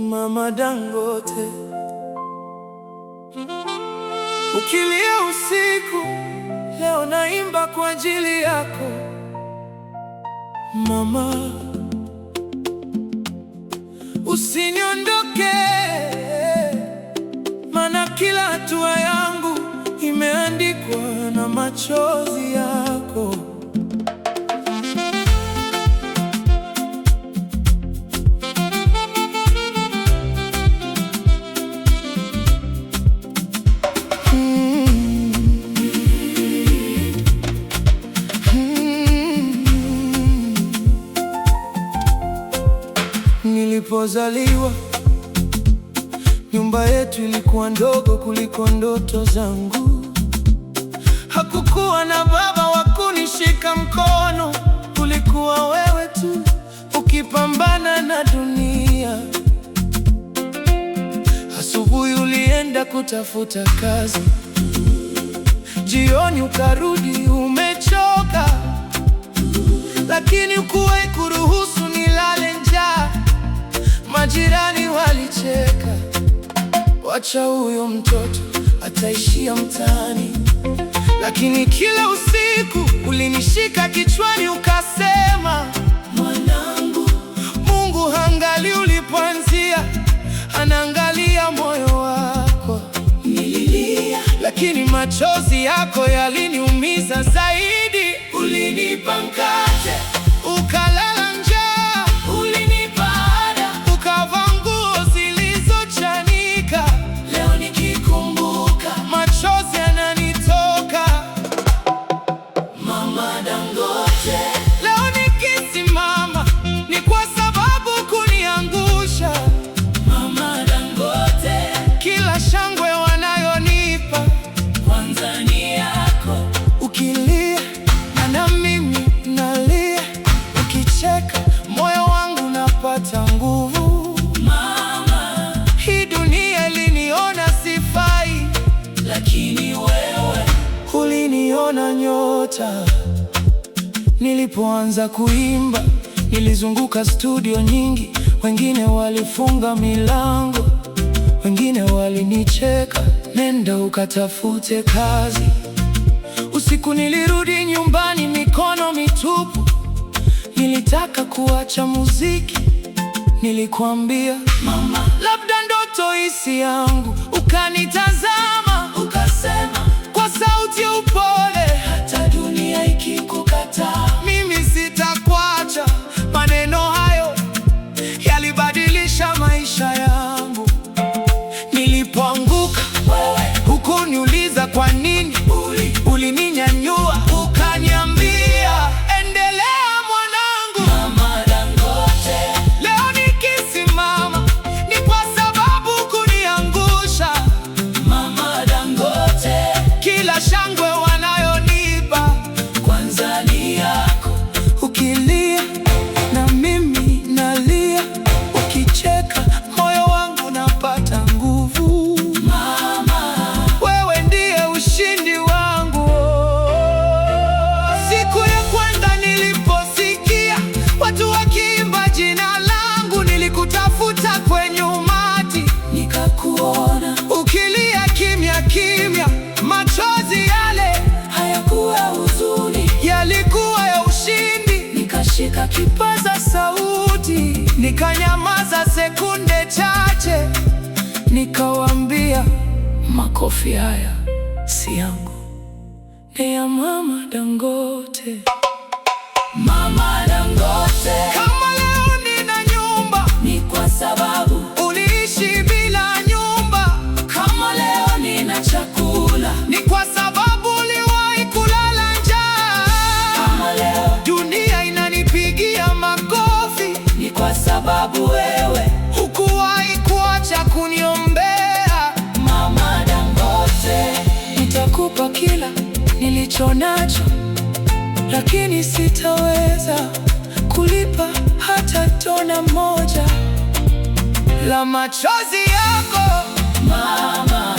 Mama Dangote, ukilia usiku, leo naimba kwa ajili yako mama. Usiniondoke, maana kila hatua yangu imeandikwa na machozi yako. Nilipozaliwa, nyumba yetu ilikuwa ndogo kuliko ndoto zangu. Hakukuwa na baba wa kunishika mkono, ulikuwa wewe tu ukipambana na dunia. Asubuhi ulienda kutafuta kazi, jioni ukarudi umechoka, lakini hukuwahi kuruhusu nilale njaa. Majirani walicheka, wacha huyo mtoto ataishia mtaani. Lakini kila usiku ulinishika kichwani ukasema, mwanangu, Mungu haangalii ulipoanzia, anaangalia moyo wako. Nililia, lakini machozi yako yaliniumiza zaidi. Ulinipa mkate, ukalala njaa, ulinipa ada, ukavaa nguo zilizochanika. Leo nikikumbuka, machozi yananitoka. Mama Dangote, leo nikisimama, ni kwa sababu kuniangusha. Mama Dangote, kila shangwe wanayonipa kwanza ni yako. Ukilia na mimi nalia, ukicheka moyo wangu napata nguvu. Mama, hii dunia iliniona sifai, lakini wewe uliniona nyota. Nilipoanza kuimba, nilizunguka studio nyingi, wengine walifunga milango, wengine walinicheka, nenda ukatafute kazi. Usiku nilirudi nyumbani mikono mitupu, nilitaka kuacha muziki. Nilikwambia, mama, labda ndoto hisi yangu. Ukanitazama ukasema kwa sauti ya upole, hata dunia ikikukataa, mimi sitakuacha. Maneno hayo yalibadilisha maisha yangu. Nilipoanguka, wewe hukuniuliza kwa nini, ulininyanyua ukaniambia, endelea mwanangu. Mama Dangote, leo nikisimama, ni kwa sababu kuniangusha. Mama Dangote, kila shangwe wanayonipa kwanza ni yako. Ukilia na mimi nalia, ukicheka moyo wangu napata nguvu. Mama, wewe ndiye ushindi wangu. Siku ya kwanza niliposikia watu wakiimba jina langu, nilikutafuta kwenye umati, nikakuona ukilia kimya kimya. Machozi yale hayakuwa huzuni, yalikuwa ya ushindi. Nikashika kipaza sauti, nikanyamaza sekunde chache, nikawaambia, makofi haya si yangu, ni ya Mama Dangote. Mama Dangote, kama leo nina nyumba, ni kwa sababu uliishi bila nyumba. Kama leo nina chakula, ni kwa sababu uliwahi kulala njaa. Kama leo dunia inanipigia makofi, ni kwa sababu wewe hukuwahi kuacha kuniombea. Mama Dangote, nitakupa kila nilicho nacho, lakini sitaweza kulipa hata tone moja la machozi yako. Mama,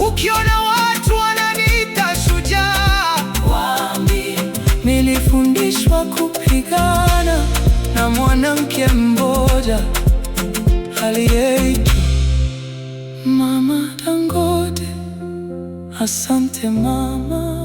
ukiona watu wananiita shujaa, waambie nilifundishwa kupigana na mwanamke mmoja. yetu. Mama Dangote, asante mama.